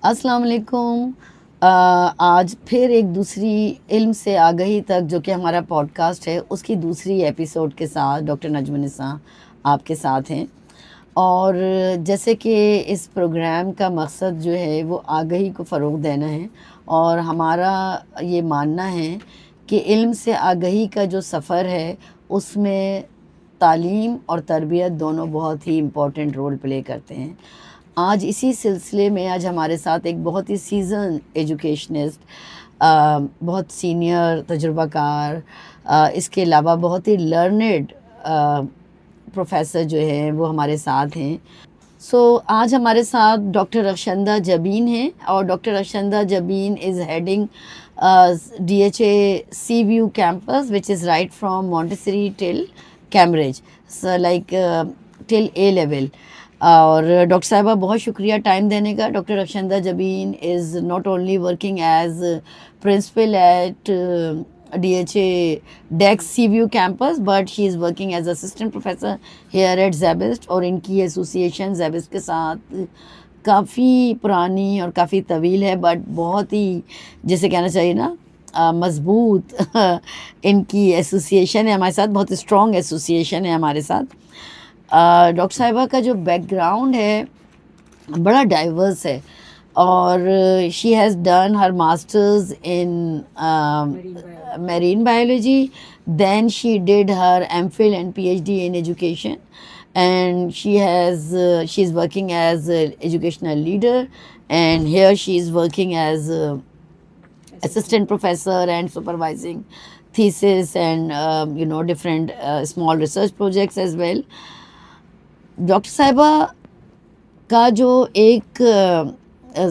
السلام علیکم. آج پھر ایک دوسری علم سے آگہی تک جو کہ ہمارا پوڈ کاسٹ ہے اس کی دوسری ایپیسوڈ کے ساتھ ڈاکٹر نجم النساء آپ کے ساتھ ہیں. اور جیسے کہ اس پروگرام کا مقصد جو ہے وہ آگہی کو فروغ دینا ہے، اور ہمارا یہ ماننا ہے کہ علم سے آگہی کا جو سفر ہے اس میں تعلیم اور تربیت دونوں بہت ہی امپورٹنٹ رول پلے کرتے ہیں. آج اسی سلسلے میں آج ہمارے ساتھ ایک بہت ہی سیزن ایجوکیشنسٹ، بہت سینئر تجربہ کار، اس کے علاوہ بہت ہی لرنڈ پروفیسر جو ہیں وہ ہمارے ساتھ ہیں. آج ہمارے ساتھ ڈاکٹر رخشندہ جبین ہیں، اور doctor Rukhshanda Jabeen is heading DHA sea view campus which is right from Montessori till Cambridge, like till A level. اور ڈاکٹر صاحبہ بہت شکریہ ٹائم دینے کا. Doctor Rukhshanda Jabeen is not only working as principal at DHA ڈیکس sea view campus, but she is working as assistant professor here at SZABIST. اور ان کی ایسوسیشن زیبسٹ کے ساتھ کافی پرانی اور کافی طویل ہے، بٹ بہت ہی جیسے کہنا چاہیے نا مضبوط ان کی ایسوسیشن ہے ہمارے ساتھ، بہت اسٹرانگ ایسوسیشن ہے ہمارے ساتھ. ڈاکٹر صاحبہ کا جو بیک گراؤنڈ ہے بڑا ڈائیورس ہے، اور she has done her masters in marine biology. Then she did her MPhil and PhD in education, and she is working as a educational leader, and here she is working as assistant professor and supervising thesis and different small research projects as well. Doctor صاحبہ کا جو ایک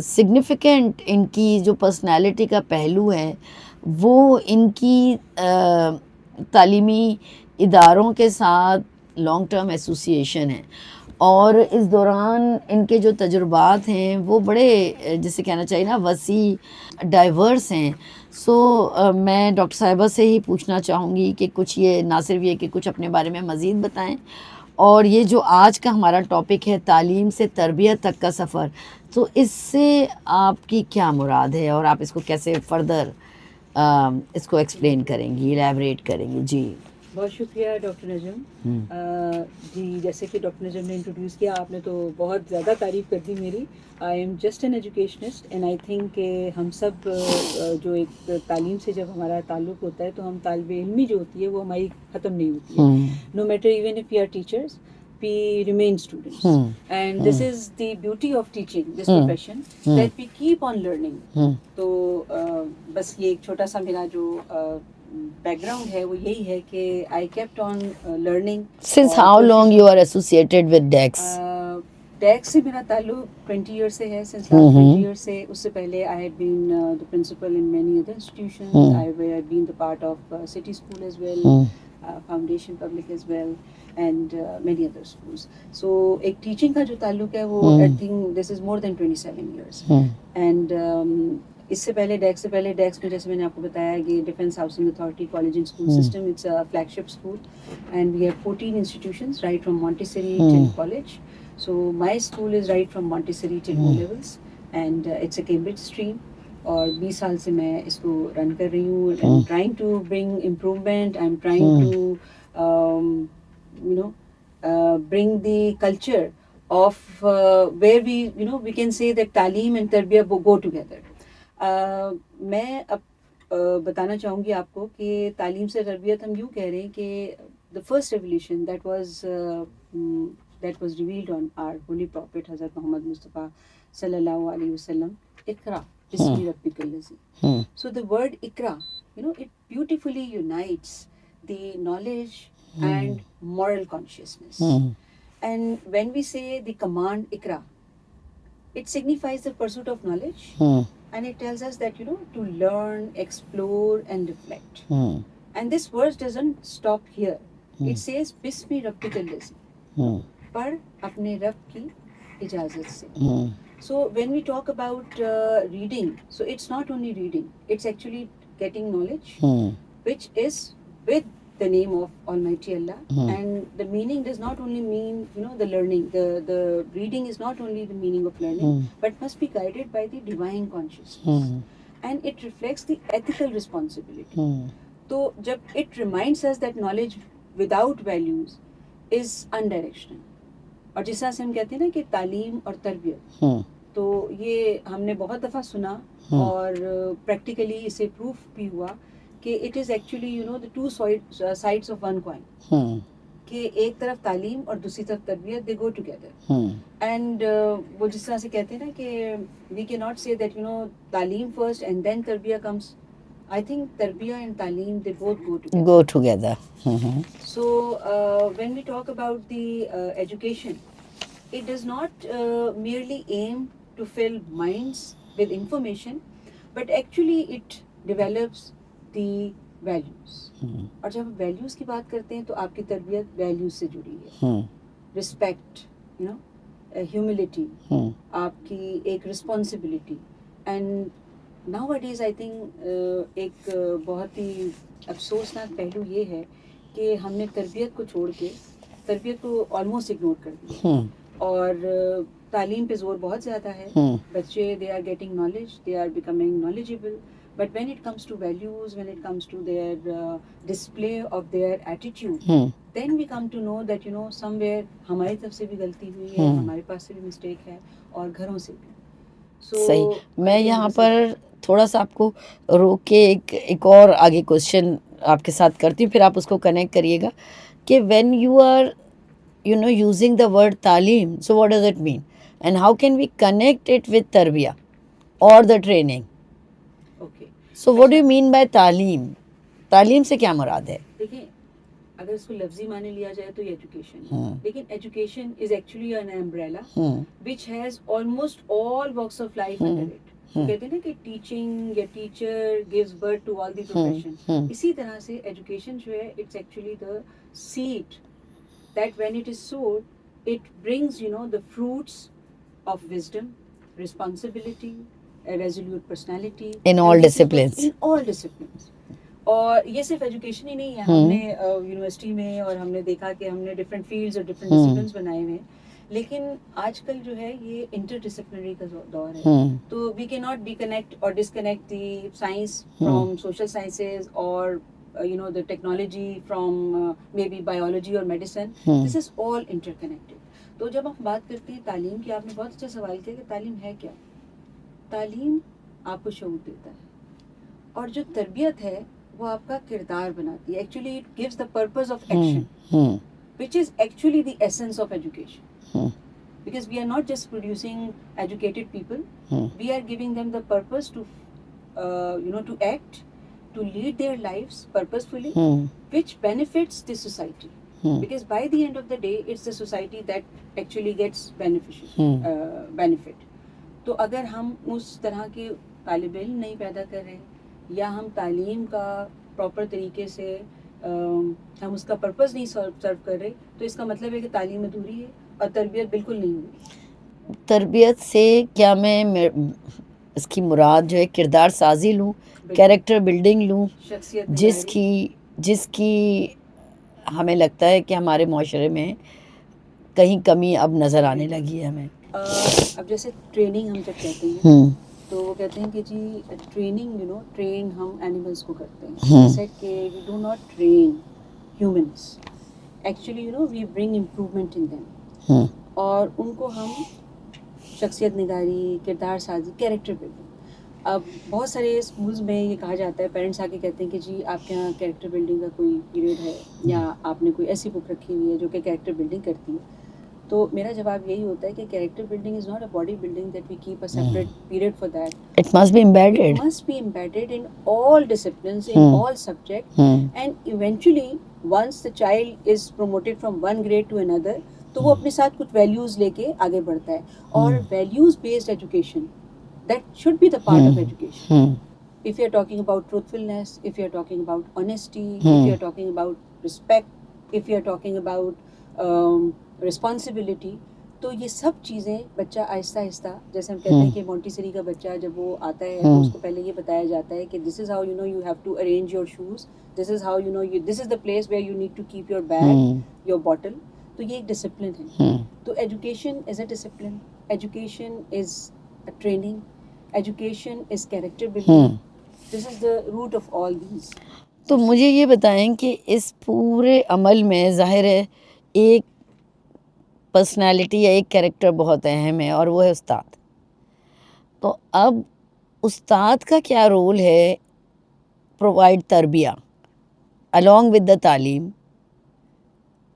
significant ان کی جو personality کا پہلو ہے وہ ان کی تعلیمی اداروں کے ساتھ لانگ ٹرم ایسوسیشن ہے، اور اس دوران ان کے جو تجربات ہیں وہ بڑے جیسے کہنا چاہیے نا وسیع ڈائیورس ہیں. میں ڈاکٹر صاحبہ سے ہی پوچھنا چاہوں گی کہ کچھ یہ نہ صرف یہ کہ کچھ اپنے بارے میں مزید بتائیں، اور یہ جو آج کا ہمارا ٹاپک ہے تعلیم سے تربیت تک کا سفر، تو اس سے آپ کی کیا مراد ہے اور آپ اس کو کیسے فردر اس کو ایکسپلین کریں گی، ایلیبریٹ کریں گی؟ جی بہت شکریہ ڈاکٹر نجم. جی جیسے کہ ڈاکٹر نجم نے انٹروڈیوس کیا، آپ نے تو بہت زیادہ تعریف کر دی میری. I am just an educationist and I think کہ ہم سب جو ایک تعلیم سے جب ہمارا تعلق ہوتا ہے تو ہم طالب علمی جو ہوتی ہے وہ ہماری ختم نہیں ہوتی ہے. No matter even if you are teachers we remain students, and this is the beauty of teaching this profession, that we keep on learning. تو بس یہ ایک چھوٹا سا میرا جو بیک گراؤنڈ ہے وہ یہی ہے کہ I kept on learning. Since how long you are associated with DEX? ڈیکس سے میرا تعلق 20 ایئر سے ہے. since last 20 years سے. اس سے پہلے I had been the principal in many other institutions. I have been the part of city school as well, foundation public as well, and many other schools. So ایک teaching کا جو تعلق ہے وہ I think this is more than 27 years. And اس سے پہلے ڈیکس میں جیسے میں نے آپ کو بتایا کہ defence housing authority college and school system, it's a flagship school and we have 14 institutions right from Montessori till college. So my school is right from Montessori till O levels, and it's a Cambridge stream. اور 20 سال سے میں اس کو رن کر رہی ہوں. I'm trying to bring improvement. I'm trying to bring the culture of where we can say that تعلیم and تربیت go together. میں اب بتانا چاہوں گی آپ کو کہ تعلیم سے تربیت ہم یوں کہہ رہے ہیں کہ the first revelation that was revealed on our holy prophet Hazrat Muhammad Mustafa sallallahu alaihi wasallam, Iqra bismi rabbikal ladzi. So the word Iqra, it beautifully unites the knowledge and moral consciousness. And when we say the command Iqra, it signifies the pursuit of knowledge, and it tells us that to learn, explore and reflect. And this verse doesn't stop here. It says bismi rabbikal ladzi, par apne rabb ki ijazat se. So when we talk about reading, so it's not only reading, it's actually getting knowledge which is with the name of Almighty Allah. And the meaning does not only mean, the learning. The reading is not only the meaning of learning, but must be guided by the divine consciousness. And it reflects the ethical responsibility. تو جب it reminds us that knowledge without values is undirectional. اور جس طرح سے ہم کہتے ہیں نا کہ تعلیم اور تربیت، تو یہ ہم نے بہت دفعہ سنا اور پریکٹیکلی اسے پروف بھی ہوا کہ it is actually the two sides of one coin. کہ ایک طرف تعلیم اور دوسری طرف تربیت، دے گو ٹوگیدر. اینڈ وہ جس طرح سے کہتے ہیں نا کہ وی کی ناٹ سے that taleem first and then tarbiyah comes. I think tarbiyah and taaleem, they both go together. So when we talk about the education, it does not merely aim to fill minds with information, but actually it develops the values. اور جب ہم values کی بات کرتے ہیں تو آپ کی تربیت ویلیوز سے جڑی ہے. رسپیکٹ، ہیوملٹی، آپ کی ایک responsibility. And nowadays I think ایک بہت ہی افسوسناک پہلو یہ ہے کہ ہم نے تربیت کو چھوڑ کے تربیت کو آلموسٹ اگنور کر دیا، اور تعلیم پہ زور بہت زیادہ ہے. بچے they are getting knowledge, they are becoming knowledgeable, but when it comes to values, when it comes to their display of their attitude, then we come to know that somewhere ہماری طرف سے بھی غلطی ہوئی ہے، ہمارے پاس سے بھی مسٹیک ہے، اور گھروں سے بھی. صحیح. میں یہاں پر تھوڑا سا آپ کو روک کے ایک اور آگے کوشچن آپ کے ساتھ کرتی ہوں، پھر آپ اس کو کنیکٹ کریے گا کہ when you are using the word taleem, so what does it mean and how can we connect it with tarbiyah or the training. So what do you mean by taleem? تعلیم سے کیا مراد ہے؟ دیکھیں، اگر اس کو لفظی معنی لیا جائے تو یہ ایجوکیشن ہے، لیکن education is actually an umbrella which has almost all walks of life under it. کہتے ہیں نا کہ ٹیچنگ یا teacher gives birth to all the profession. اسی طرح سے ایجوکیشن جو ہے it's actually the seed that when it is sowed it brings the fruits of wisdom, responsibility, resolute personality in all disciplines. اور یہ صرف ایجوکیشن ہی نہیں ہے. ہم نے یونیورسٹی میں اور ہم نے دیکھا کہ ہم نے ڈفرینٹ فیلڈز اور ڈفرینٹ ڈسپلنس بنائے ہوئے ہیں، لیکن آج کل جو ہے یہ انٹر ڈسپلنری کا دور ہے. تو وی کی ناٹ ڈیکنیکٹ اور disconnect the science from social sciences اور the technology from maybe biology or medicine. This is all interconnected. تو جب ہم بات کرتے ہیں تعلیم کی، آپ نے بہت اچھا سوال کیا کہ تعلیم ہے کیا. تعلیم آپ کو شعور دیتا ہے، اور جو تربیت ہے وہ آپ کا کردار بناتی ہے. Actually it gives the purpose of action which is actually the essence of education. Because we are not just producing educated people, we are giving them the purpose to to act, to lead their lives purposefully, which benefits the society. Because by the end of the day it's the society that actually gets benefit. تو اگر ہم اس طرح کے طالب علم نہیں پیدا کر رہے، یا ہم تعلیم کا پراپر طریقے سے ہم اس کا پرپز نہیں سرو کر رہے، تو اس کا مطلب ہے کہ تعلیم ادھوری ہے اور تربیت بالکل نہیں ہوئی. تربیت سے کیا میں اس کی مراد جو ہے کردار سازی لوں، کیریکٹر بلڈنگ لوں، جس کی ہمیں لگتا ہے کہ ہمارے معاشرے میں کہیں کمی اب نظر آنے لگی ہے ہمیں. اب جیسے ٹریننگ ہم جب کہتے ہیں تو وہ کہتے ہیں کہ جی ٹریننگ ٹرین ہم اینیملس کو کرتے ہیں، جیسے کہ we do not train humans, actually we bring improvement in them, اور ان کو ہم شخصیت نگاری، کردار سازی، کیریکٹر بلڈنگ. اب بہت سارے اسکولز میں یہ کہا جاتا ہے، پیرنٹس آ کے کہتے ہیں کہ جی آپ کے یہاں کیریکٹر بلڈنگ کا کوئی پیریڈ ہے، یا آپ نے کوئی ایسی بک رکھی ہوئی ہے جو کہ کیریکٹر بلڈنگ کرتی ہے. تو میرا جواب یہی ہوتا ہے کہ character building is not a body building that we keep a separate period for that. It must be embedded. It must be embedded in all disciplines, in all subjects, and eventually once the child is promoted from one grade to another, تو وہ اپنے ساتھ کچھ values لے کے آگے بڑھتا ہے. اور values based education that should be the part of education. If you are talking about truthfulness, if you are talking about honesty, if you are talking about respect, if you are talking about responsibility, تو یہ سب چیزیں بچہ آہستہ آہستہ, جیسے ہم کہتے ہیں کہ مونٹیسری کا بچہ جب وہ آتا ہے تو اس کو پہلے یہ بتایا جاتا ہے کہ this is how you have to arrange your shoes, this is how this is the place where you need to keep your bag, your bottle. تو یہ ایک ڈسپلن ہے. تو education is a discipline, education is a training, education is character building, this is the root of all these. تو مجھے یہ بتائیں کہ اس پورے عمل میں ظاہر ہے ایک پرسنالٹی یا ایک کیریکٹر بہت اہم ہے اور وہ ہے استاد. تو اب استاد کا کیا رول ہے پرووائڈ تربیہ along with the تعلیم؟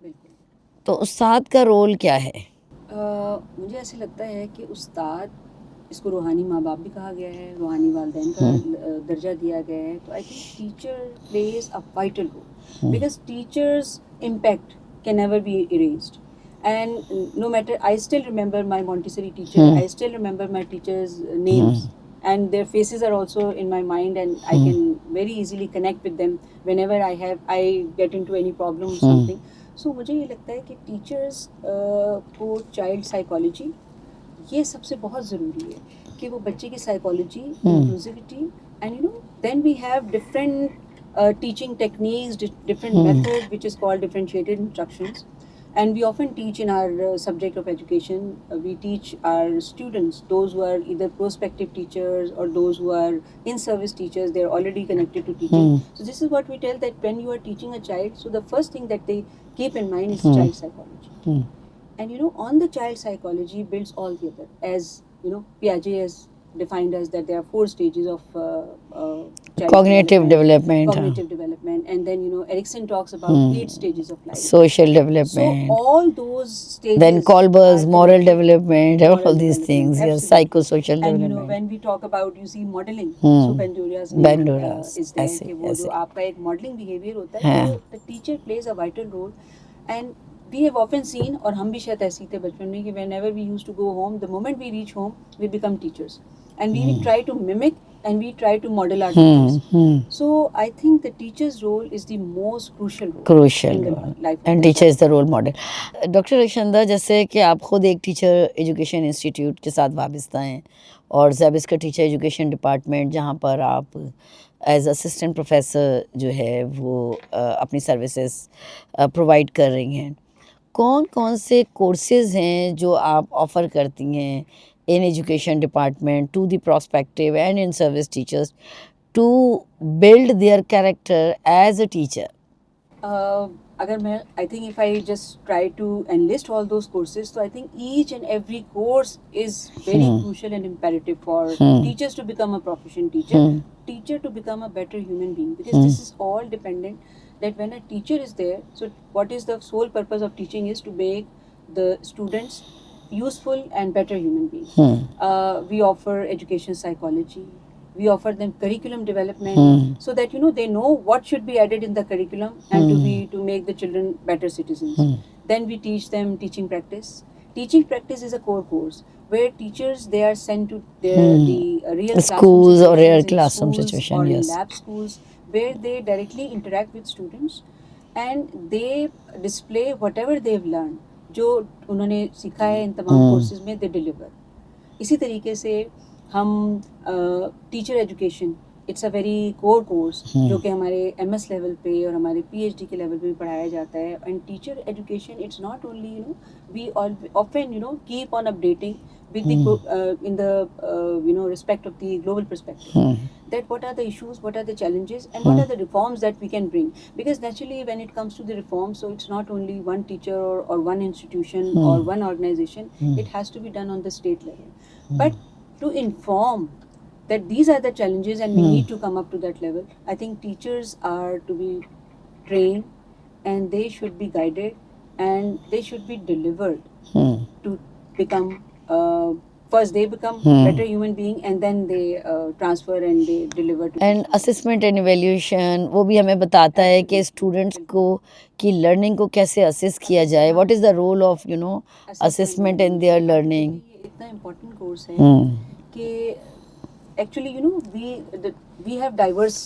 بالکل. تو استاد کا رول کیا ہے؟ مجھے ایسے لگتا ہے کہ استاد, اس کو روحانی ماں باپ بھی کہا گیا ہے, روحانی والدین کا درجہ دیا گیا ہے. تو I think teacher plays a vital role because teachers impact can never be erased. And no matter, I still remember my Montessori teacher, I still remember my teachers names, and their faces are also in my mind, and I can very easily connect with them whenever I get into any problem or something. So مجھے یہ لگتا ہے کہ teachers کو child psychology یہ سب سے بہت ضروری ہے کہ وہ بچے کی psychology, inclusivity, and then we have different teaching techniques, different method which is called differentiated instructions. And we often teach in our subject of education, we teach our students, those who are either prospective teachers or those who are in-service teachers, they are already connected to teaching. So this is what we tell, that when you are teaching a child, so the first thing that they keep in mind is child psychology. And on the child psychology builds all the other. As Piaget has defined us that there are 4 stages of child cognitive development, and then Erikson talks about 8 stages of life, social development, so all those stages, then Kohlberg's are moral connected. development, Moral all these development, things, yes, absolutely. psychosocial And development. when we talk about, you see, modeling, so Bandura's name Bandura's, is there, ایسے کہ وہ جو آپ کا ایک modeling behavior ہوتا ہے, تو the teacher plays a vital role. And we have often seen, اور ہم بھی شاید ایسے تھے بچپن میں, کہ whenever we used to go home, the moment we reach home, we become teachers. And we try to mimic and we try to model our teachers. So I think the teacher's role is the most crucial role in the life of and teacher is the role model. Doctor Rakhshanda, جیسے کہ آپ خود ایک teacher education institute کے ساتھ وابستہ ہیں اور زیبس کا ٹیچر ایجوکیشن ڈپارٹمنٹ, جہاں پر آپ ایز اسسٹنٹ پروفیسر جو ہے وہ اپنی سروسز پرووائڈ کر رہی ہیں, کون کون سے کورسز ہیں جو آپ آفر کرتی ہیں in education department to the prospective and in service teachers to build their character as a teacher? اگر میں, I think if I just try to enlist all those courses, so I think each and every course is very crucial and imperative for teachers to become a proficient teacher, teacher to become a better human being, because this is all dependent that when a teacher is there, so what is the sole purpose of teaching is to make the students useful and better human beings. We offer education psychology, we offer them curriculum development, so that they know what should be added in the curriculum and to make the children better citizens. Then we teach them teaching practice. Teaching practice is a core course where teachers, they are sent to the real schools or real in classroom schools situation, or yes, in lab schools, where they directly interact with students and they display whatever they've learned, جو انہوں نے سیکھا ہے ان تمام courses میں, they deliver. اسی طریقے سے ہم teacher education, it's a very core course جو کہ ہمارے ایم ایس لیول پہ اور ہمارے پی ایچ ڈی کے لیول پہ بھی پڑھایا جاتا ہے. And teacher education, it's not only we often keep on updating with the in the respect of the global perspective, that what are the issues, what are the challenges, and what are the reforms that we can bring. Because naturally when it comes to the reform, so it's not only one teacher or one institution or one organization, it has to be done on the state level. But to inform that these are the challenges and we need to come up to that level, I think teachers are to be trained and they should be guided and they should be delivered to become first they become better human being and then they transfer and they deliver to and assessment and evaluation وہ بھی ہمیں بتاتا ہے کہ students کو کی learning کو کیسے اسس کیا جائے. What is the role of assessment in their learning. یہ اتنا امپورٹنٹ کورس ہے کہ actually we have diverse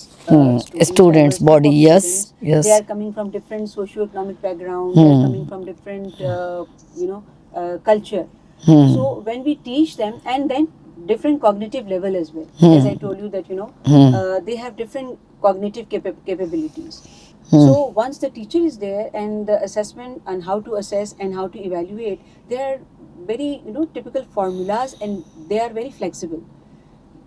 students body, yes, yes, they are coming from different socio-economic background, they are coming from different culture. So when we teach them, and then different cognitive level as well, as I told you that they have different cognitive capabilities. So once the teacher is there and the assessment and how to assess and how to evaluate, they are very typical formulas and they are very flexible.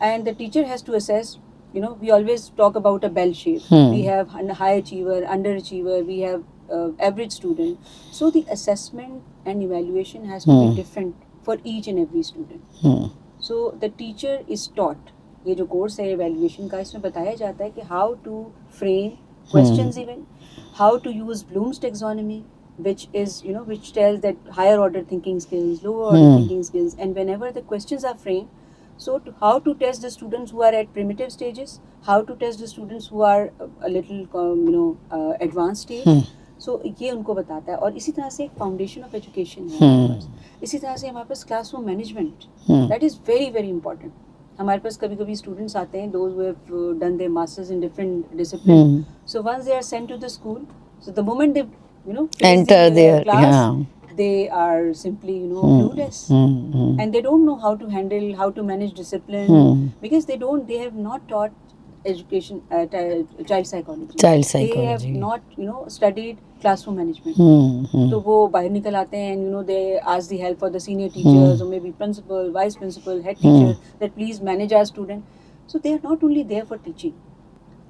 and the teacher has to assess, we always talk about a bell shape. We have a high achiever, underachiever, we have average student. So the assessment and evaluation has to be different for each and every student. So the teacher is taught, یہ جو course ہے evaluation کا، اس میں بتایا جاتا ہے کہ how to frame questions, even how to use Bloom's taxonomy, which is which tells that higher order thinking skills, lower order thinking skills, and whenever the questions are framed, so how to test the students who are at primitive stages, how to test the students who are a little advanced stage. So یہ ان کو بتاتا ہے. اور اسی طرح سے ایک foundation of education ہے ہمارے پاس. اسی طرح سے ہمارے پاس class room management, that is very very important. ہمارے پاس کبھی کبھی اسٹوڈنٹس آتے ہیں those who have done their masters in different discipline. So once they are sent to the school, so the moment they enter their class, they are simply clueless, and they don't know how to handle, how to manage discipline, because they have not taught education, child psychology. They have not studied classroom management. تو وہ باہر نکل آتے ہیں and they ask the help for the senior teachers or maybe principal, vice principal, head teacher, that please manage our student. So they are not only there for teaching,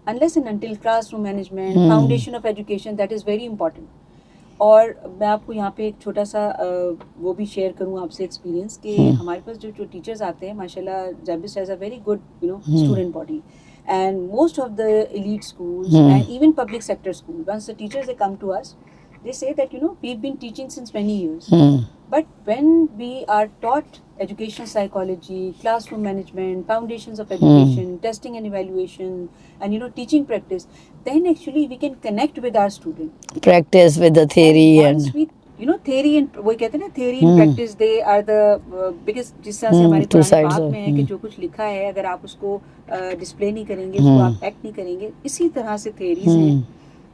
unless and until classroom management, foundation of education, that is very important. اور میں آپ کو یہاں پہ ایک چھوٹا سا وہ بھی شیئر کروں آپ سے ایکسپیرینس کہ ہمارے پاس جو ٹیچرز آتے ہیں ماشاء اللہ SZABIST has a very good student body, and most of the elite schools and even public sector schools, once the teachers they come to us, they say that we've been teaching since many years, but when we are taught educational psychology, classroom management, foundations of education, testing and evaluation, and teaching practice, then actually we can connect with our student, practice with the theory, and once we theory and وہ کہتے ہیں نا theory and practice, they are the because جس طرح سے ہمارے قرآن پاک میں ہے کہ جو کچھ لکھا ہے اگر آپ اس کو ڈسپلے نہیں کریں گے, اس کو آپ ایکٹ نہیں کریں گے, اسی طرح سے تھیریز ہیں.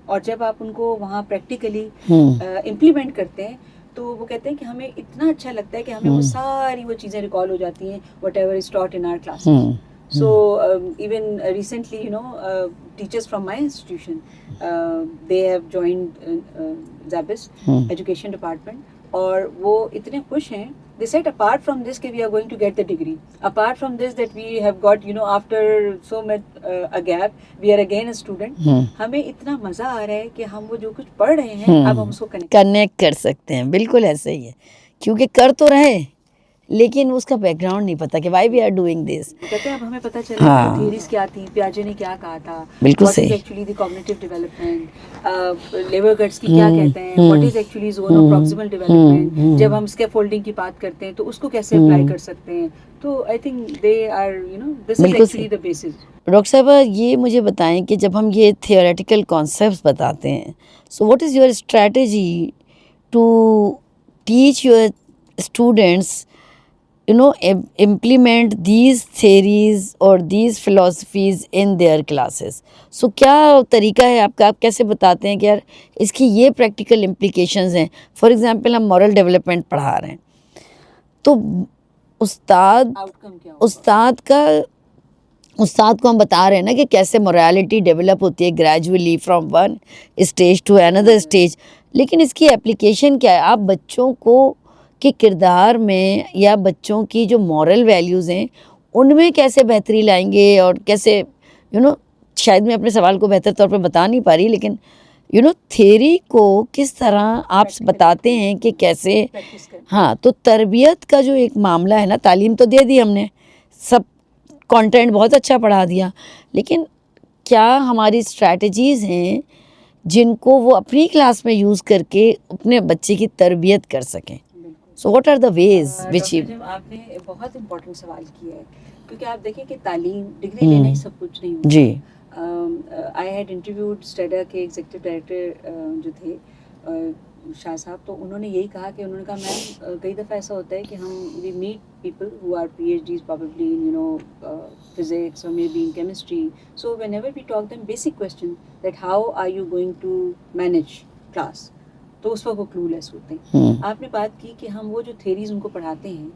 اور جب آپ ان کو وہاں پریکٹیکلی امپلیمنٹ کرتے ہیں تو وہ کہتے ہیں کہ ہمیں اتنا اچھا لگتا ہے کہ ہمیں وہ ساری وہ چیزیں ریکال ہو جاتی ہیں whatever is taught in our classes. So even recently teachers from my institution they have joined Zabis education department, اور وہ اتنے خوش ہیں. They said apart from this کہ we are going to get the degree, apart from this that we have got after so much a gap we are again a student. ہمیں اتنا مزہ آ رہا ہے کہ ہم وہ جو کچھ پڑھ رہے ہیں اب ہم اس کو کنیکٹ کر سکتے ہیں. بالکل ایسے ہی ہے, کیونکہ کر تو رہے لیکن اس کا بیک گراؤنڈ نہیں پتا کہ why we are doing this. کہتے ہیں اب ہمیں پتہ چلا تھیوریز کیا تھی, پیاجے نے کیا کہا تھا, بالکل what is actually the cognitive development, لیور گٹس کی کیا کہتے ہیں, what is actually zone of proximal development, جب ہم اسکیفولڈنگ کی بات کرتے ہیں تو اس کو کیسے اپلائی کر سکتے ہیں. تو I think they are this is actually the basis. Doctor صاحبہ یہ مجھے بتائیں کہ جب ہم یہ تھیوریٹیکل کانسیپٹس بتاتے ہیں, so what is your strategy to teach your students implement these theories or these philosophies in their classes. So کیا طریقہ ہے آپ کا, آپ کیسے بتاتے ہیں کہ یار اس کی یہ پریکٹیکل امپلیکیشنز ہیں. فار ایگزامپل ہم مورل ڈیولپمنٹ پڑھا رہے ہیں تو استاد کو ہم بتا رہے ہیں نا کہ کیسے مورالٹی ڈیولپ ہوتی ہے gradually from one stage to another stage, لیکن اس کی اپلیکیشن کیا ہے. آپ بچوں کو کہ کردار میں یا بچوں کی جو مورل ویلیوز ہیں ان میں کیسے بہتری لائیں گے, اور کیسے شاید میں اپنے سوال کو بہتر طور پہ بتا نہیں پا رہی, لیکن تھیوری کو کس طرح آپ بتاتے ہیں کہ کیسے. ہاں, تو تربیت کا جو ایک معاملہ ہے نا, تعلیم تو دے دی ہم نے, سب کانٹینٹ بہت اچھا پڑھا دیا, لیکن کیا ہماری اسٹریٹجیز ہیں جن کو وہ اپنی کلاس میں یوز کر کے اپنے بچے کی تربیت کر سکیں. So what are the ways which you... آپ نے بہت امپورٹنٹ سوال کیا ہے, کیونکہ آپ دیکھیں کہ تعلیم ڈگری لینا ہی سب کچھ نہیں ہوتا. جی. I had interviewed STEDA کے ایگزیکٹو ڈائریکٹر جو تھے, شاہ صاحب, تو انہوں نے یہی کہا کہ انہوں نے کہا میم کئی دفعہ ایسا ہوتا ہے کہ ہم we meet people who are P H Ds probably in you know physics or maybe in chemistry, so whenever we talk them basic question that how are you going to manage class, تو اس وقت وہ کلو لیس ہوتے ہیں. آپ نے بات کی کہ ہم وہ جو تھیریز ان کو پڑھاتے ہیں,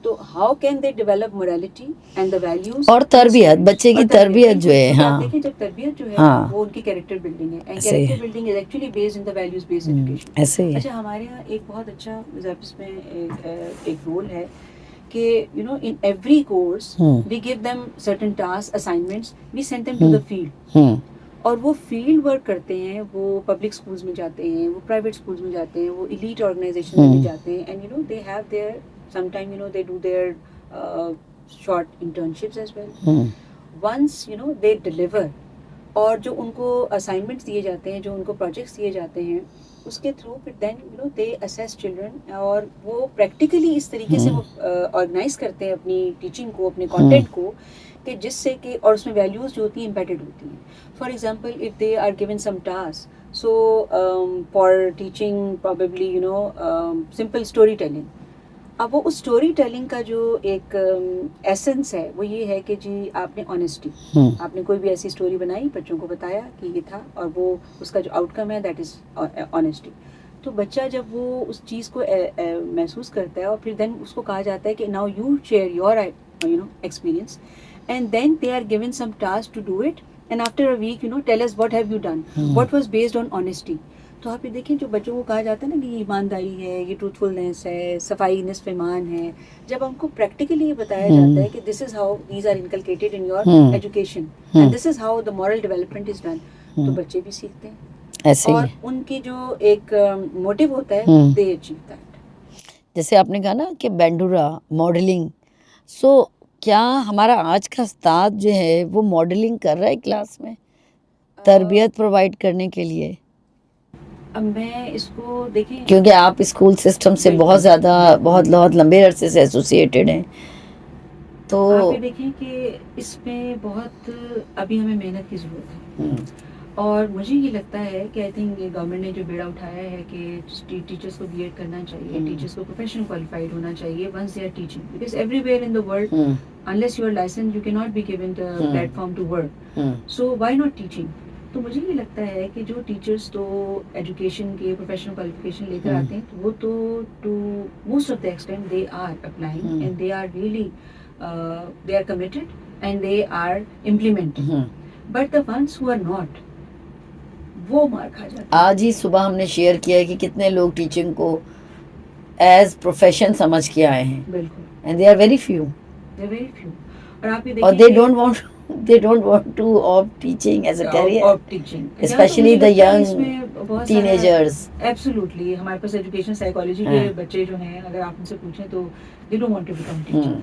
تو how can they develop morality and the values اور تربیت, بچے کی تربیت جو ہے. ہاں, دیکھیں جب تربیت جو ہے وہ ان کی کیریکٹر بلڈنگ ہے, اینڈ صحیح character building is actually based in the values based education. ایسے ہی ہے. اچھا, ہمارے یہاں ایک بہت اچھا اس میں ایک رول ہے کہ you know in every course we give them certain task assignments, we send them to the field, اور وہ فیلڈ ورک کرتے ہیں. وہ پبلک اسکولس میں جاتے ہیں, وہ پرائیویٹ اسکولس میں جاتے ہیں, وہ ایلیٹ آرگنائزیشن میں بھی جاتے ہیں, and you know they have their some time you know they do their short internships as well. Once you know they deliver, اور جو ان کو اسائنمنٹس دیے جاتے ہیں, جو ان کو پروجیکٹس دیے جاتے ہیں, اس کے تھرو پھر then you know they assess children, اور وہ پریکٹیکلی اس طریقے سے وہ آرگنائز کرتے ہیں اپنی ٹیچنگ کو, اپنے کانٹینٹ کو, کہ جس سے کہ, اور اس میں ویلیوز جو ہوتی ہیں امپیکٹڈ ہوتی ہیں. For example if they are given some task, so for teaching probably you know simple story telling, اب وہ اس اسٹوری ٹیلنگ کا جو ایک ایسنس ہے وہ یہ ہے کہ جی آپ نے آنیسٹی, آپ نے کوئی بھی ایسی اسٹوری بنائی, بچوں کو بتایا کہ یہ تھا, اور وہ اس کا جو آؤٹ کم ہے دیٹ از آنیسٹی. تو بچہ جب وہ اس چیز کو محسوس کرتا ہے, اور پھر دین اس کو کہا جاتا ہے کہ now you share your you know experience, and then they are given some task to do it, and after a week you know tell us what have you done, what was based on honesty. تو آپ یہ دیکھیں جو بچوں کو کہا جاتا ہے نا کہ یہ ایمانداری ہے, یہ ٹروتھفلنس ہے, صفائی نصف ایمان ہے, جب ہم کو پریکٹیکلی یہ بتایا جاتا ہے کہ this is how these are inculcated in your education and this is how the moral development is done, تو بچے بھی سیکھتے ہیں, اور ان کی جو ایک موٹیو ہوتا ہے دے اچیو دیٹ. جیسے آپ نے کہا نا کہ بینڈورا ماڈلنگ, سو کیا ہمارا آج کا استاد جو ہے وہ ماڈلنگ کر رہا ہے کلاس میں تربیت پرووائڈ کرنے کے لیے؟ اب میں اس کو دیکھیں, کیونکہ آپ اسکول سسٹم سے بہت زیادہ بہت لمبے عرصے سے ایسوسیٹیڈ ہیں, تو آپ یہ دیکھیں کہ اس میں بہت ابھی ہمیں محنت کی ضرورت ہے, اور مجھے یہ لگتا ہے کہ آئی تھنک گورنمنٹ نے جو بیڑا اٹھایا ہے کہ ٹیچرس کو بی ایڈ کرنا چاہیے, ٹیچرس کو پروفیشنل کوالیفائڈ ہونا چاہیے once they are teaching, because everywhere in the world unless you are licensed you cannot be given the platform to work, so why not teaching. تو مجھے یہ لگتا ہے کہ جو ٹیچرس تو ایجوکیشن کے پروفیشنل کوالیفیکیشن لے کر آتے ہیں, تو وہ تو to most of the extent they are applying and they are really they are committed and they are implementing, but the ones who are not, وہ مار کھا جاتے ہیں. آج ہی صبح ہم نے شیئر کیا ہے کہ کتنے لوگ ٹیچنگ کو ایز پروفیشن سمجھ کے آئے ہیں, بالکل, and they are very few, اور آپ یہ اور دیکھیں they don't want to opt teaching as a career, of teaching, especially the young teenagers. Absolutely, ہمارے پاس ایجوکیشن سائیکالوجی کے بچے جو ہیں, اگر آپ ان سے پوچھیں تو they don't want to become teachers.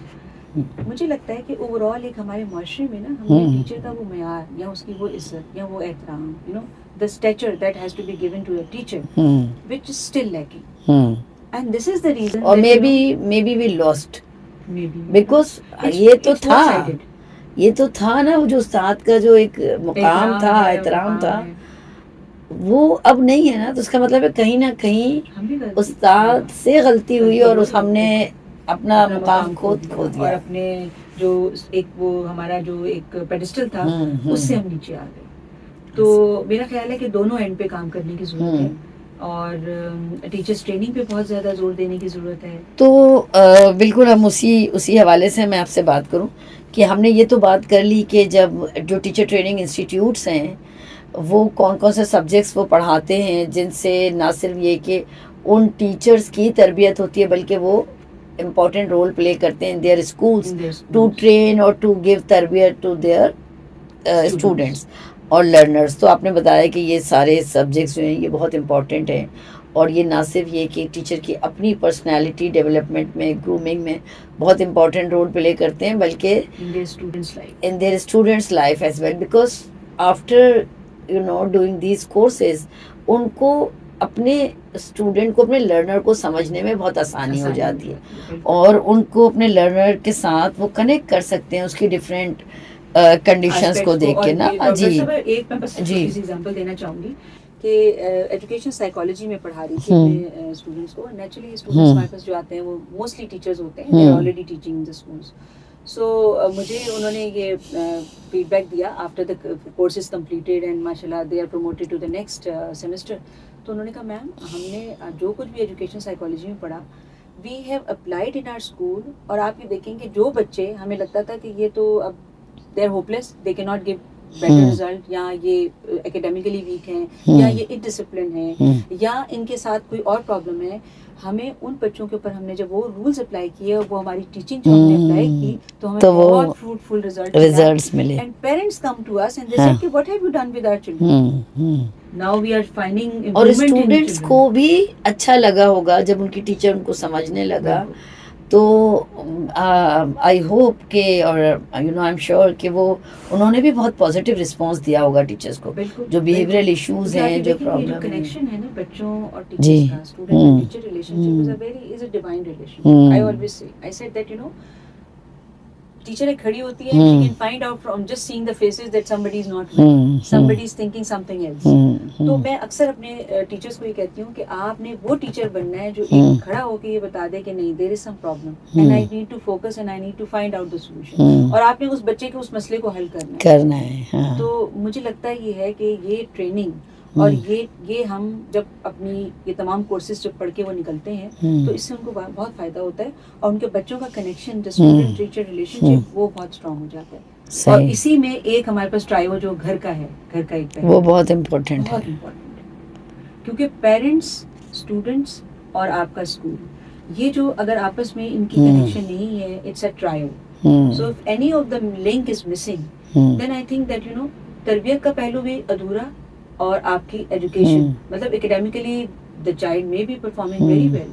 مجھے لگتا ہے کہ اوور آل ایک ہمارے معاشرے میں نا ہمیں ٹیچر کا وہ معیار, یا اس کی وہ عزت, یا وہ احترام, you know the stature that has to be given to a teacher, which is still lacking, and this is the reason, or maybe we lost, because یہ تو تھا نا وہ جو استاد کا جو ایک مقام تھا, احترام تھا, وہ اب نہیں ہے نا. تو اس کا مطلب ہے کہیں نہ کہیں استاد سے غلطی ہوئی, اور ہم نے اپنا مقام کھو دیا, اور اپنے جو ایک وہ ہمارا جو ایک پیڈسٹل تھا اس سے ہم نیچے آ گئے. تو میرا خیال ہے کہ دونوں اینڈ پہ کام کرنے کی ضرورت ہے, اور ٹیچرس ٹریننگ پہ بہت زیادہ زور دینے کی ضرورت ہے. تو بالکل ہم اسی حوالے سے میں آپ سے بات کروں کہ ہم نے یہ تو بات کر لی کہ جب جو ٹیچر ٹریننگ انسٹیٹیوٹس ہیں وہ کون کون سے سبجیکٹس وہ پڑھاتے ہیں, جن سے نہ صرف یہ کہ ان ٹیچرس کی تربیت ہوتی ہے بلکہ وہ امپورٹنٹ رول پلے کرتے ہیں in their schools to train اور ٹو گیو تربیت ٹو دیئر اسٹوڈنٹس اور لرنرس. تو آپ نے بتایا کہ یہ سارے سبجیکٹس جو ہیں یہ بہت امپورٹنٹ ہیں, اور یہ نہ صرف یہ کہ ٹیچر کی اپنی پرسنالٹی ڈیولپمنٹ میں, گرومنگ میں بہت امپورٹنٹ رول پلے کرتے ہیں, بلکہ in their students' life as well, because after doing these courses ان کو اپنے اسٹوڈنٹ کو, اپنے لرنر کو سمجھنے میں بہت آسانی ہو جاتی ہے, اور ان کو اپنے لرنر کے ساتھ وہ کنیکٹ کر سکتے ہیں اس کی ڈفرینٹ کنڈیشنز کو دیکھ کے نا. جی ایک میں بس ایگزامپل دینا چاہوں گی کہ ایجوکیشن سائیکالوجی میں پڑھا رہی تھی اپنے اسٹوڈنٹس کو. نیچرلی اسٹوڈنٹس ہمارے پاس جو آتے ہیں وہ موسٹلی ٹیچرز ہوتے ہیں, they are already teaching in the schools. سو مجھے انہوں نے یہ فیڈ بیک دیا after the course is completed and ماشاء اللہ they are promoted to the next semester. تو انہوں نے کہا میم ہم نے جو کچھ بھی ایجوکیشن سائیکالوجی میں پڑھا we have applied in our school. اور آپ یہ دیکھیں کہ جو بچے ہمیں لگتا تھا کہ یہ تو اب دے آر ہوپلیس, دے کی ناٹ گیو بیٹر ریزلٹ, یا یہ اکیڈیمیکلی ویک ہیں, یا یہ انڈسپلن ہیں, یا ان کے ساتھ کوئی اور پرابلم ہے, ہمیں ان بچوں کے اوپر ہم نے جب وہ رولز اپلائی کیے, وہ ہماری ٹیچنگ جو ہم نے اپلائی کی تو ہمیں بہت فروٹفل ریزلٹس ملے. And parents come to us and they said کہ what have you done with our children. Now we are finding اور اسٹوڈینٹس کو بھی اچھا لگا ہوگا جب ان کی ٹیچر ان کو سمجھنے لگا. تو آئی ہوپ کہ اور you know I am sure کہ وہ انہوں نے بھی بہت پازیٹیو رسپانس دیا ہوگا ٹیچرس کو, جو بیہیویئرل ایشوز ہیں, جو پرابلم کنیکشن ہے نا بچوں اور ٹیچرس کا, اسٹوڈنٹ اور teacher relationship is a divine relation. I always say I said that you know teacher ایک کھڑی ہوتی ہے, she can find out from just seeing the faces that somebody is not well, somebody is thinking something else. تو میں اکثر اپنے teachers کو یہ کہتی ہوں کہ آپ نے وہ ٹیچر بننا ہے جو ایک کھڑا ہو کے یہ بتا دے کہ نہیں there is some problem and I need to focus and I need to find out the solution, اور آپ نے اس بچے کے اس مسئلے کو حل کرنا ہے. تو مجھے لگتا ہے یہ ہے کہ یہ ٹریننگ اور یہ ہم جب اپنی یہ تمام کورسز جب پڑھ کے وہ نکلتے ہیں تو اس سے ان کو بہت فائدہ ہوتا ہے, اور ان کے بچوں کا کنیکشن اسٹوڈنٹ ٹیچر ریلیشن شپ وہ بہت اسٹرانگ ہو جاتا ہے. اور اسی میں ایک ہمارے پاس ٹرائیو جو گھر کا ہے, گھر کا ایک وہ بہت امپورٹنٹ ہے, کیونکہ پیرنٹس, اسٹوڈنٹس اور آپ کا اسکول, یہ جو اگر آپس میں ان کی کنیکشن نہیں ہے, it's a trio. So if any of the link is missing then I think that you know تربیت کا پہلو بھی ادھورا, اور آپ کی ایجوکیشن مطلب academically the child may be performing very well,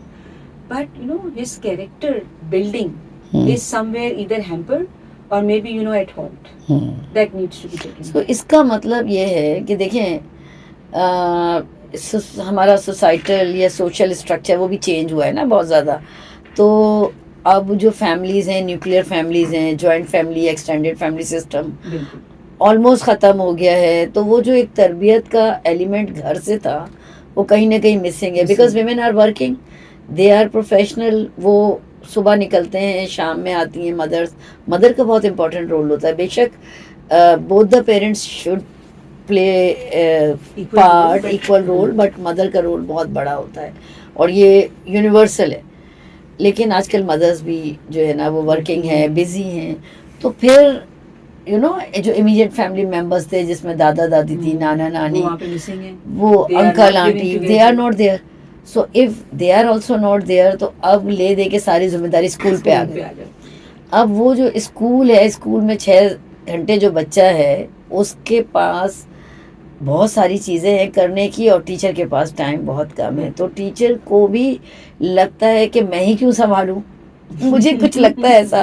but you know his character building is somewhere either hampered or maybe you know at halt. That needs to be taken. So اس کا مطلب یہ ہے کہ دیکھیں ہمارا societal یا social structure وہ بھی چینج ہوا ہے نا بہت زیادہ. تو اب جو فیملیز ہیں, نیوکلیئر فیملیز ہیں, joint family, extended family system almost ختم ہو گیا ہے. تو وہ جو ایک تربیت کا ایلیمنٹ گھر سے تھا وہ کہیں نہ کہیں مسنگ ہے, because women are working, they are professional. وہ صبح نکلتے ہیں, شام میں آتی ہیں. مدر کا بہت امپورٹنٹ رول ہوتا ہے. بے شک both the parents should play part equal role, but mother کا رول بہت بڑا ہوتا ہے اور یہ یونیورسل ہے. لیکن آج کل مدرس بھی جو ہے نا وہ ورکنگ ہیں, بزی ہیں. تو پھر یو نو جو امیڈیٹ فیملی ممبرس تھے جس میں دادا دادی تھی, نانا نانی, وہ uncle aunty, they are not there. So if they are also not there تو اب لے دے کے ساری ذمہ داری اسکول پہ آ گئی. اب وہ جو اسکول ہے, اسکول میں 6 گھنٹے جو بچہ ہے اس کے پاس بہت ساری چیزیں ہیں کرنے کی, اور ٹیچر کے پاس ٹائم بہت کم ہے. تو ٹیچر کو بھی لگتا ہے کہ میں ہی کیوں سنبھالوں. مجھے کچھ لگتا ہے ایسا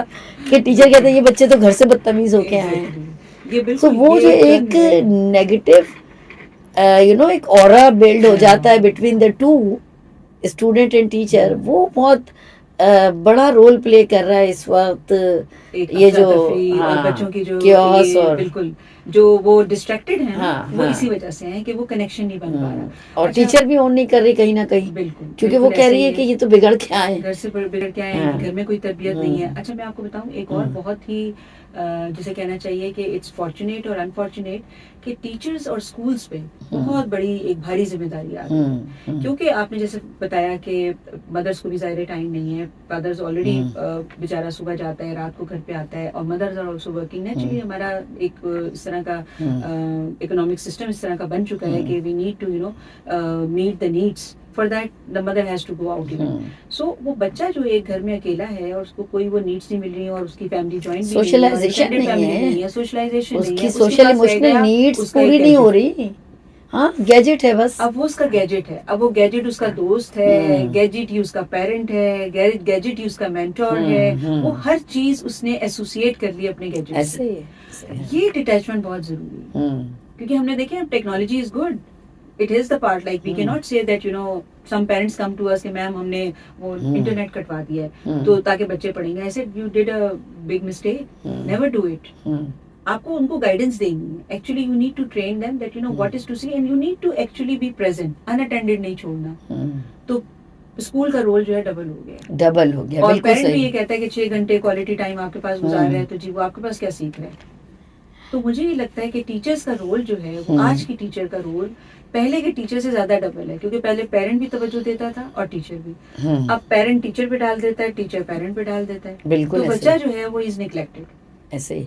کہ ٹیچر کہتے ہیں یہ بچے تو گھر سے بدتمیز ہو کے آئے ہیں. تو وہ جو ایک نیگیٹو یو نو ایک اورا بلڈ ہو جاتا ہے between the two student and teacher, وہ بہت بڑا رول پلے کر رہا ہے اس وقت. یہ جو بچوں کی جو کیوس اور بالکل جو وہ ڈسٹریکٹڈ ہیں وہ اسی وجہ سے ہیں کہ وہ کنیکشن نہیں بن پا رہا, اور ٹیچر بھی آن نہیں کر رہی کہیں نہ کہیں, بالکل, کیونکہ وہ کہہ رہی ہے کہ یہ تو بگڑ کے آئے, گھر سے بگڑ کے آئے, گھر میں کوئی تربیت نہیں ہے. اچھا میں آپ کو بتاؤں ایک اور بہت ہی جسے کہنا چاہیے کہ اٹس فارچونیٹ اور انفارچونیٹ کہ ٹیچرز اور اسکولس پہ بہت بڑی ایک بھاری ذمہ داری آ گئی ہے. کیونکہ آپ نے جیسے بتایا کہ مدرس کو بھی ظاہر ٹائم نہیں ہے, فادرز آلریڈی بیچارہ صبح جاتا ہے, رات کو گھر پہ آتا ہے, اور mothers are also working. Naturally ہمارا ایک اس طرح کا اکنامک سسٹم اس طرح کا بن چکا ہے کہ we need to you know meet the needs. For that the mother has to go out even. So وہ بچہ جو ایک گھر میں اکیلا ہے اور اس کو کوئی وہ نیڈس نہیں مل رہی اور اس کی فیملی جوائنٹ بھی سوشلائزیشن نہیں ہے, سوشلائزیشن اس کی سوشل ایموشنل نیڈس پوری نہیں ہو رہی. ہاں گیجٹ ہے بس, اب وہ اس کا گیجٹ ہے, اب وہ گیجٹ اس کا دوست ہے, گیجٹ ہی اس کا پیرنٹ ہے, گیجٹ ہی اس کا مینٹور ہے. وہ ہر چیز اس نے ایسوسیٹ کر لی اپنے گیجٹ سے. یہ ڈیٹیچمنٹ بہت ضروری ہے, کیونکہ ہم نے دیکھا technology is good, it is the part, like we cannot say that you know some parents come to us کہ میم ہم نے وہ انٹرنیٹ کٹوا دیا ہے تو تاکہ بچے پڑھیں گے. I said you did a big mistake, never do it آپ کو ان کو گائیڈنس دینی ہے. Actually you need to train them that you know what is to see and you need to actually be present, unattended نہیں چھوڑنا. تو school کا role جو ہے ڈبل ہو گیا, ڈبل ہو گیا. اور بالکل پیرنٹ بھی صحیح. یہ کہتا ہے کہ 6 گھنٹے کوالٹی ٹائم آپ کے پاس گزار رہے ہیں, تو جی وہ آپ کے پاس کیا سیکھ رہے ہیں. تو مجھے یہ لگتا ہے کہ ٹیچرس کا رول جو ہے وہ آج کی ٹیچر کا رول پہلے کے ٹیچر سے زیادہ ڈبل ہے, کیونکہ پہلے پیرنٹ بھی توجہ دیتا تھا اور ٹیچر بھی. اب پیرنٹ ٹیچر پہ ڈال دیتا ہے, ٹیچر پیرنٹ پہ ڈال دیتا ہے, بالکل تو بچہ جو ہے وہ از نیگلیکٹڈ. ایسے ہی.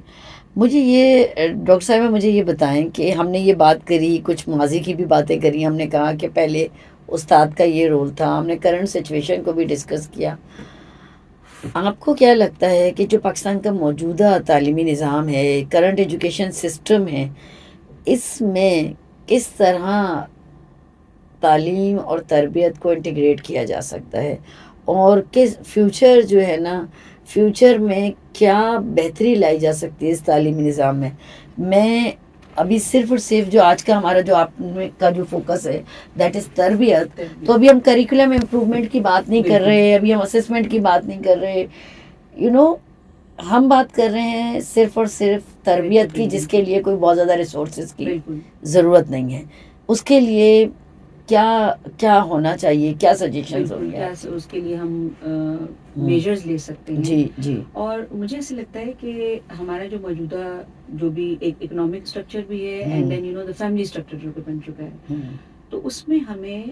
مجھے یہ ڈاکٹر صاحبہ مجھے یہ بتائیں کہ ہم نے یہ بات کری, کچھ ماضی کی بھی باتیں کری, ہم نے کہا کہ پہلے استاد کا یہ رول تھا, ہم نے کرنٹ سچویشن کو بھی ڈسکس کیا. آپ کو کیا لگتا ہے کہ جو پاکستان کا موجودہ تعلیمی نظام ہے, کرنٹ ایجوکیشن سسٹم ہے, اس میں کس طرح تعلیم اور تربیت کو انٹیگریٹ کیا جا سکتا ہے, اور کس فیوچر جو ہے نا, فیوچر میں کیا بہتری لائی جا سکتی ہے اس تعلیمی نظام میں. میں ابھی صرف اور صرف جو آج کا ہمارا جو آپ کا جو فوکس ہے دیٹ از تربیت, تو ابھی ہم کریکولم امپروومنٹ کی بات نہیں کر رہے, ابھی ہم اسسمنٹ کی بات نہیں کر رہے, ہم بات کر رہے ہیں صرف اور صرف تربیت کی, جس کے لیے کوئی بہت زیادہ ریسورسز کی ضرورت نہیں ہے. اس کے لیے کیا ہونا چاہیے, کیا سجیشنز ہوں گے؟ اس کے لیے ہم میجرز لے سکتے ہیں. جی جی. اور مجھے ایسا لگتا ہے کہ ہمارا جو موجودہ جو بھی ایک اکنامک اسٹرکچر بھی ہے, and then you know the family structure جو کہ بن چکا ہے, تو اس میں ہمیں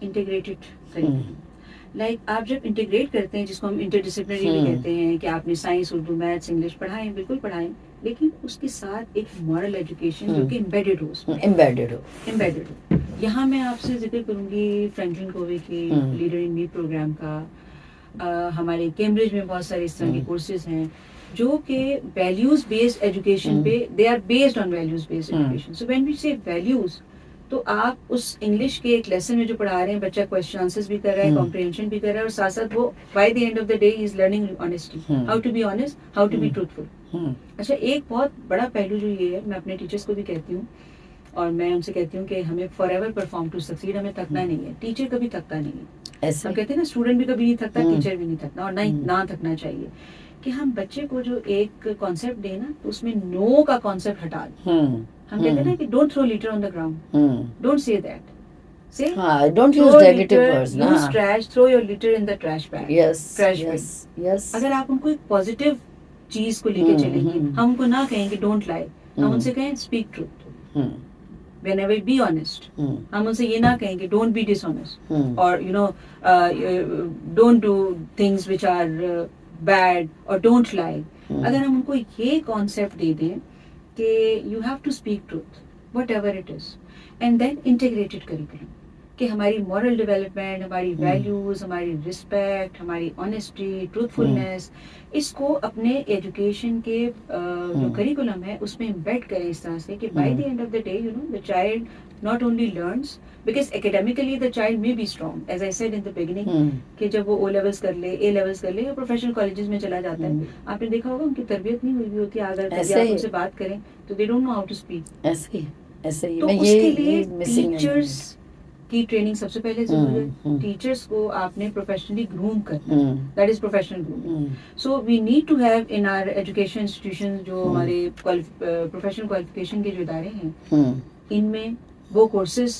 انٹیگریٹڈ کریکولم, لائک آپ جب انٹیگریٹ کرتے ہیں, جس کو ہم انٹر ڈسپلنری بھی کہتے ہیں, کہ آپ نے سائنس, اردو, میتھس, انگلش پڑھائیں, بالکل پڑھائیں, لیکن اس کے ساتھ ایک مورل ایجوکیشن جو کہ امبیڈڈ ہو, امبیڈڈ ہو. یہاں میں آپ سے ذکر کروں گی فرینکلن کووے کی لیڈر ان می پروگرام کا. ہمارے کیمبرج میں بہت سارے اس طرح کے کورسز ہیں جو کہ ویلیوز بیسڈ ایجوکیشن پہ, they are based on values based education. So when we say values, تو آپ اس انگلش کے ایک لیسن میں جو پڑھا رہے ہیں, بچہ کوشچن آنسرز بھی کر رہا ہے, کمپریہنشن بھی کر رہا ہے, اور ساتھ ساتھ وہ by the end of the day is learning honesty, how to be honest, how to be truthful. اچھا, ایک بہت بڑا پہلو جو یہ ہے, میں اپنے ٹیچرس کو بھی کہتی ہوں, اور میں ان سے کہتی ہوں کہ ہمیں forever perform to succeed, ہمیں تھکنا نہیں ہے. ٹیچر کبھی تھکتا نہیں ہے. ہم کہتے ہیں نا, اسٹوڈنٹ بھی کبھی نہیں تھکتا, ٹیچر بھی نہیں تھکتا, اور نہ تھکنا چاہیے. کہ ہم بچے کو جو ایک کانسیپٹ دیں نا, تو اس میں نو کا کانسیپٹ ہٹا دیں. ہم کہتے ہیں نا کہ don't through later on the ground, don't say that, say don't use negative words, use trash, throw your litter in the trash bag. Trash bin. Yes. اگر آپ ان کو ایک پازیٹیو چیز کو لے کے چلیں گے, ہم ان کو نہ کہیں کہ ڈونٹ لائی, ہم ان سے کہیں speak truth, whenever be honest. ہم ان سے یہ نہ کہیں کہ ڈونٹ بی ڈس آنیسٹ, اور you know don't do things which are bad, اور ڈونٹ لائی. اگر ہم ان کو یہ کانسیپٹ دے دیں کہ you have to speak truth whatever it is, and then integrated curriculum, کہ ہماری مورل ڈیولپمنٹ, ہماری ویلیوز, ہماری رسپیکٹ, ہماری آنیسٹی, ٹروتھفلنس, اس کو اپنے ایجوکیشن کے جو کریکولم ہے اس میں امبیڈ کریں اس طرح سے کہ by the end of the day you know the child not only learns, because academically the child may be strong, as I said in the beginning, کہ جب وہ O levels کر لے, A levels کر لے, یا پروفیشنل کالجز میں چلا جاتا ہے, آپ نے دیکھا ہوگا ان کی تربیت نہیں ہوئی ہوتی, اگر کبھی آپ ان سے بات کریں تو they don't know how to speak. ایسے ہی. تو اس کے لیے ٹیچرس کی ٹریننگ سب سے پہلے ضروری ہے. ٹیچرس کو آپ نے پروفیشنلی گروم کرنا, that is professional grooming. So we need to have in our education institution, جو ہمارے پروفیشنل کوالیفیکیشن کے جو ادارے ہیں, ان میں وہ کورسز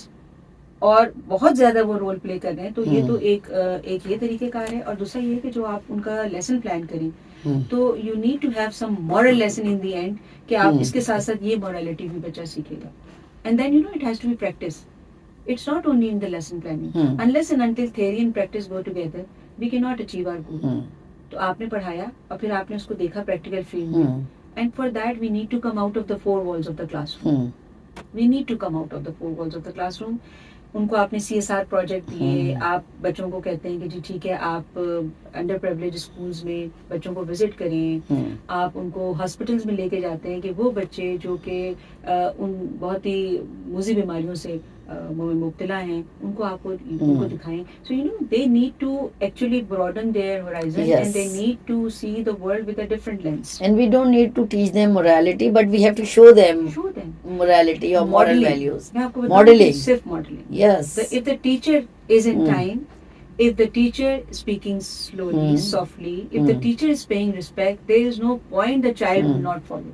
اور بہت زیادہ وہ رول پلے کر رہے ہیں. تو یہ تو ایک یہ طریقہ کار ہے. اور دوسرا یہ کہ جو آپ ان کا لیسن پلان کریں, تو you need to have some moral lesson in the end, کہ آپ اس کے ساتھ ساتھ یہ مورالٹی بھی بچہ سیکھے گا. And then you know it has to be practice. It's not only in the lesson planning. Unless and until theory and practice go together, we cannot achieve our goal. تو آپ نے پڑھایا اور پھر آپ نے اس کو دیکھا پریکٹیکل فیلڈ میں, and for that we need to come out of the four walls of the classroom. We need to come out of the four walls of the classroom. ان کو آپ نے CSR پروجیکٹ دیے, آپ بچوں کو کہتے ہیں کہ جی ٹھیک ہے, آپ انڈر پریولیج اسکولز میں بچوں کو وزٹ کریں, آپ ان کو ہاسپٹلس میں لے کے جاتے ہیں کہ وہ بچے جو کہ ان بہت ہی موذی بیماریوں سے مبتلا ہیں, ان کو آپ ان کو دکھائیں. So you know they need to actually broaden their horizon, and they need to see the world with a different lens. And we don't need to teach them morality, but we have to show them morality or moral values. Modeling. صرف modeling. Yes. If the teacher is in time, if the teacher is speaking slowly, softly, if the teacher is paying respect, there is no point the child will not follow.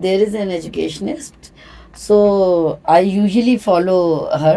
there is an educationist. So I usually follow her.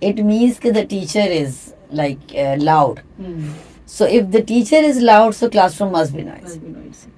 it means that the teacher is like loud. So if the teacher is loud, so classroom must be noisy.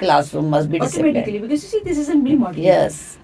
classroom must be disciplined. automatically, because you see this is a me model. Yes.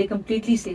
they completely say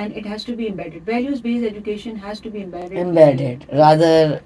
and it has to be embedded. Values based education has to be embedded rather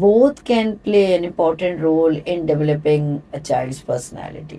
both can play an important role in developing a child's personality.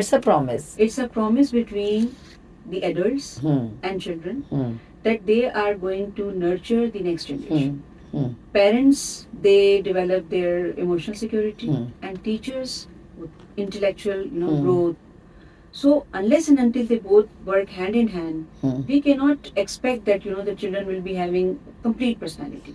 It's a promise. It's a promise between the adults and children that they are going to nurture the next generation. Parents, they develop their emotional security, and teachers intellectual growth. So unless and until they both work hand in hand, we cannot expect that the children will be having complete personality.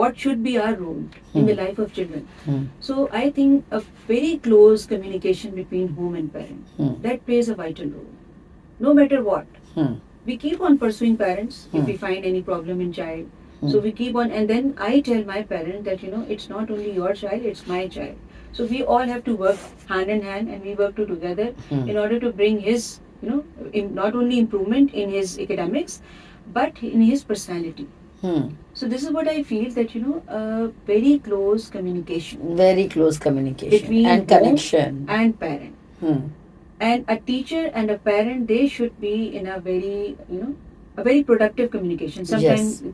what should be our role in the life of children. So I think a very close communication between home and parent that plays a vital role. No matter what, we keep on pursuing parents if we find any problem in child. So we keep on, and then I tell my parent that it's not only your child, it's my child. So we all have to work hand in hand, and we work together in order to bring his, not only improvement in his academics, but in his personality. So this is what I feel, that very close communication between and connection and parent. And a teacher and a parent, they should be in a very a very productive communication. Sometimes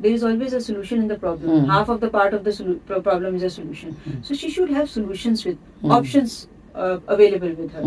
there is always a solution in the problem. Half of the part of the problem is a solution. So she should have solutions with options available with her.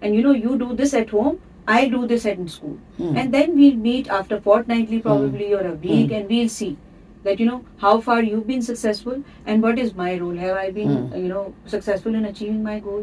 and you do this at home, I do this at school, and then we'll meet after fortnightly probably or a week, and we'll see that how far you've been successful and what is my role. Have I been successful in achieving my goal?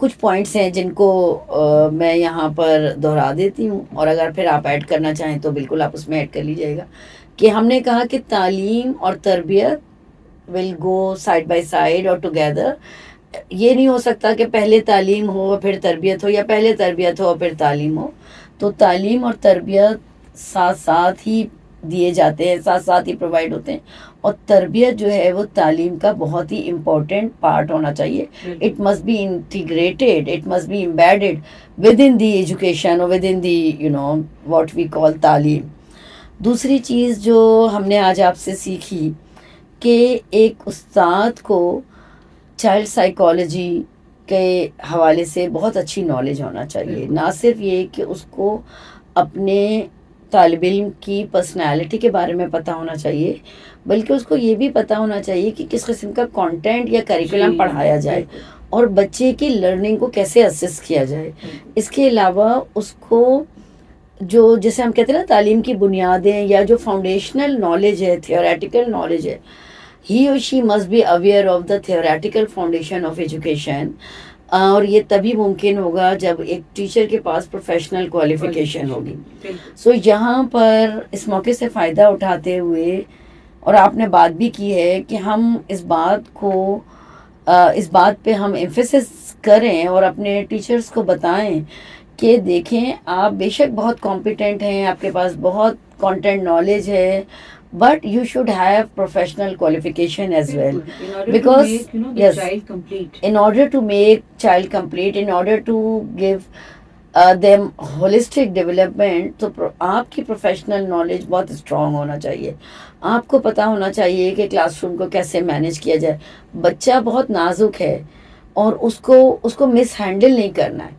کچھ points ہیں جن کو میں یہاں پر دہرا دیتی ہوں، اور اگر پھر آپ ایڈ کرنا چاہیں تو بالکل آپ اس میں ایڈ کر لیجیے گا. کہ ہم نے کہا کہ تعلیم اور تربیت ول گو سائڈ بائی سائڈ اور ٹوگیدر. یہ نہیں ہو سکتا کہ پہلے تعلیم ہو اور پھر تربیت ہو، یا پہلے تربیت ہو اور پھر تعلیم ہو. تو تعلیم اور تربیت ساتھ ساتھ ہی دیے جاتے ہیں، ساتھ ساتھ ہی پرووائڈ ہوتے ہیں. اور تربیت جو ہے وہ تعلیم کا بہت ہی امپورٹنٹ پارٹ ہونا چاہیے. It must be integrated, it must be embedded within the education or within the what we call taleem. دوسری چیز جو ہم نے آج آپ سے سیکھی کہ ایک استاد کو چائلڈ سائیکالوجی کے حوالے سے بہت اچھی نالج ہونا چاہیے. نہ صرف یہ کہ اس کو اپنے طالب علم کی پرسنالٹی کے بارے میں پتہ ہونا چاہیے، بلکہ اس کو یہ بھی پتہ ہونا چاہیے کہ کس قسم کا کانٹینٹ یا کریکولم پڑھایا جائے اور بچے کی لرننگ کو کیسے اسسٹ کیا جائے. اس کے علاوہ اس کو جو جیسے ہم کہتے ہیں نا تعلیم کی بنیادیں یا جو فاؤنڈیشنل نالج ہے، تھیوریٹیکل نالج ہے، he or she must be aware of the theoretical foundation of education. اور یہ تبھی ممکن ہوگا جب ایک ٹیچر کے پاس پروفیشنل کوالیفیکیشن ہوگی. سو یہاں پر اس موقع سے فائدہ اٹھاتے ہوئے، اور آپ نے بات بھی کی ہے کہ ہم اس بات پہ ہم ایمفیسس کریں اور اپنے ٹیچرز کو بتائیں کہ دیکھیں آپ بے شک بہت کمپیٹنٹ ہیں، آپ کے پاس بہت کانٹینٹ نالج ہے، but you should have professional qualification as well, because yes, in order to make child complete, in order to give them holistic development, تو آپ کی پروفیشنل نالج بہت اسٹرانگ ہونا چاہیے. آپ کو پتہ ہونا چاہیے کہ کلاس روم کو کیسے مینیج کیا جائے. بچہ بہت نازک ہے اور اس کو مس ہینڈل نہیں کرنا ہے.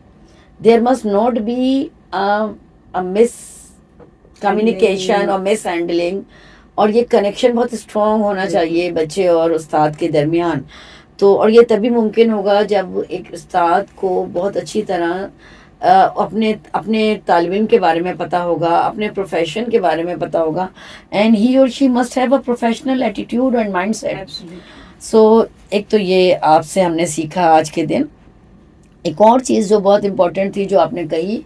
There must not be miscommunication اور مس ہینڈلنگ، اور یہ کنیکشن بہت اسٹرانگ ہونا چاہیے بچے اور استاد کے درمیان. تو اور یہ تبھی ممکن ہوگا جب ایک استاد کو بہت اچھی طرح اپنے طالب علم کے بارے میں پتہ ہوگا، اپنے پروفیشن کے بارے میں پتہ ہوگا، and he or she must have a professional attitude and mindset. سو ایک تو یہ آپ سے ہم نے سیکھا آج کے دن. ایک اور چیز جو بہت امپورٹنٹ تھی جو آپ نے کہی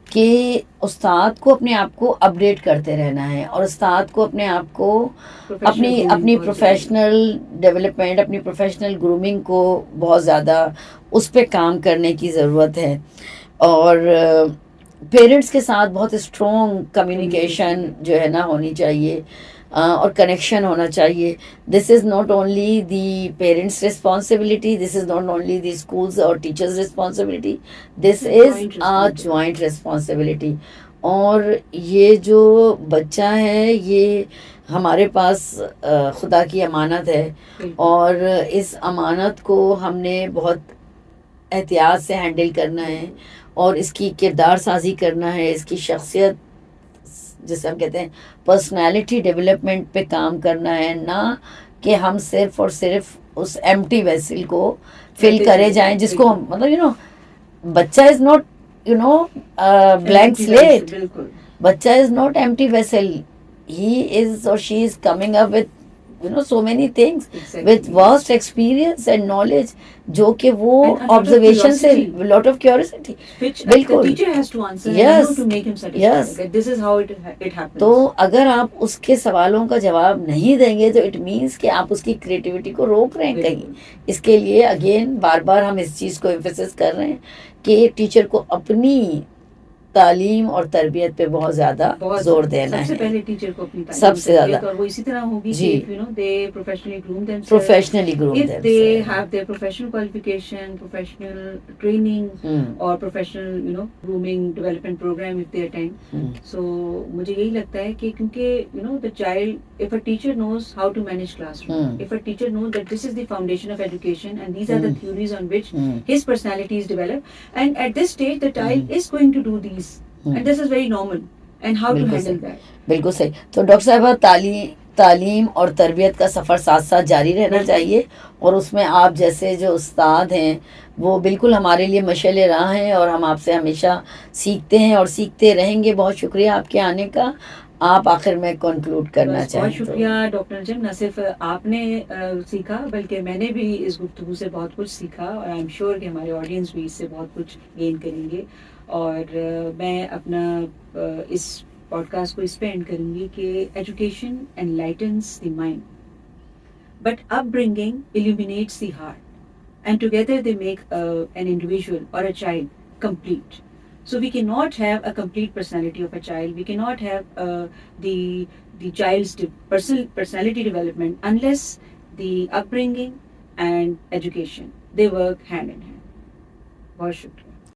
کہ استاد کو اپنے آپ کو اپڈیٹ کرتے رہنا ہے، اور استاد کو اپنے آپ کو اپنی پروفیشنل ڈیولپمنٹ، اپنی پروفیشنل گرومنگ کو بہت زیادہ اس پہ کام کرنے کی ضرورت ہے. اور پیرنٹس کے ساتھ بہت اسٹرانگ کمیونیکیشن جو ہے نا ہونی چاہیے اور کنیکشن ہونا چاہیے. This is not only the parents responsibility, this is not only the schools or teachers responsibility, this is joint responsibility. اور یہ جو بچہ ہے یہ ہمارے پاس خدا کی امانت ہے، اور اس امانت کو ہم نے بہت احتیاط سے ہینڈل کرنا ہے، اور اس کی کردار سازی کرنا ہے، اس کی شخصیت جسے ہم کہتے ہیں پرسنالٹی ڈیولپمنٹ پہ کام کرنا ہے. نہ کہ ہم صرف اور صرف اس ایمٹی ویسل کو فل کرے جائیں، جس کو مطلب بچہ از ناٹ بلینک سلیٹ. بچہ is not empty vessel, he is or she is coming up with so many things, with vast experience and knowledge, جو کہ وہ observation سے lot of curiosity, بالکل the teacher has to answer yes, to make him satisfied that this is how it happens. تو اگر آپ اس کے سوالوں کا جواب نہیں دیں گے تو اٹ مینس کہ آپ اس کی کریٹیوٹی کو روک رہے ہیں کہیں. اس کے لیے اگین بار بار ہم اس چیز کو ایمفیسس کر رہے ہیں کہ ٹیچر کو اپنی تعلیم اور تربیت پہ بہت زیادہ زور دینا ہے. سب سے پہلے ٹیچر کو اپنی سب سے زیادہ، اور وہ اسی طرح ہوگی جی، کہ they professionally groom themselves, professionally groom if themselves, they have their professional qualification, professional training or professional grooming development program if they attend. So مجھے یہی لگتا ہے کہ کیونکہ the child, if a teacher knows how to manage classroom, if a teacher knows that this is the foundation of education and these are the theories on which his personality is developed, and at this stage the child is going to do these and this is very normal, and how to handle that. بالکل صحیح. تو doctor صاحبہ تعلیم اور تربیت کا سفر ساتھ ساتھ جاری رہنا چاہیے، اور اس میں آپ جیسے جو استاد ہیں وہ بالکل ہمارے لیے مشعل راہ ہیں، اور ہم آپ سے ہمیشہ سیکھتے ہیں اور سیکھتے رہیں گے. بہت شکریہ آپ کے آنے کا. آپ آخر میں کنکلوڈ کرنا بس چاہیں بہت شکریہ ڈاکٹر نجم. نہ صرف آپ نے سیکھا بلکہ میں نے بھی اس گفتگو سے بہت کچھ سیکھا, اور آئی ایم شیور کہ ہمارے آڈینس بھی اس سے بہت کچھ گین کریں گے. اور میں اپنا اس پوڈ کاسٹ کو اس پہ اینڈ کروں گی کہ education enlightens the mind but upbringing illuminates the heart, and together they make an individual or a child complete. So we cannot have a complete personality of a child. We cannot have the child's personality development unless the upbringing and education they work hand in hand. بہت شکریہ.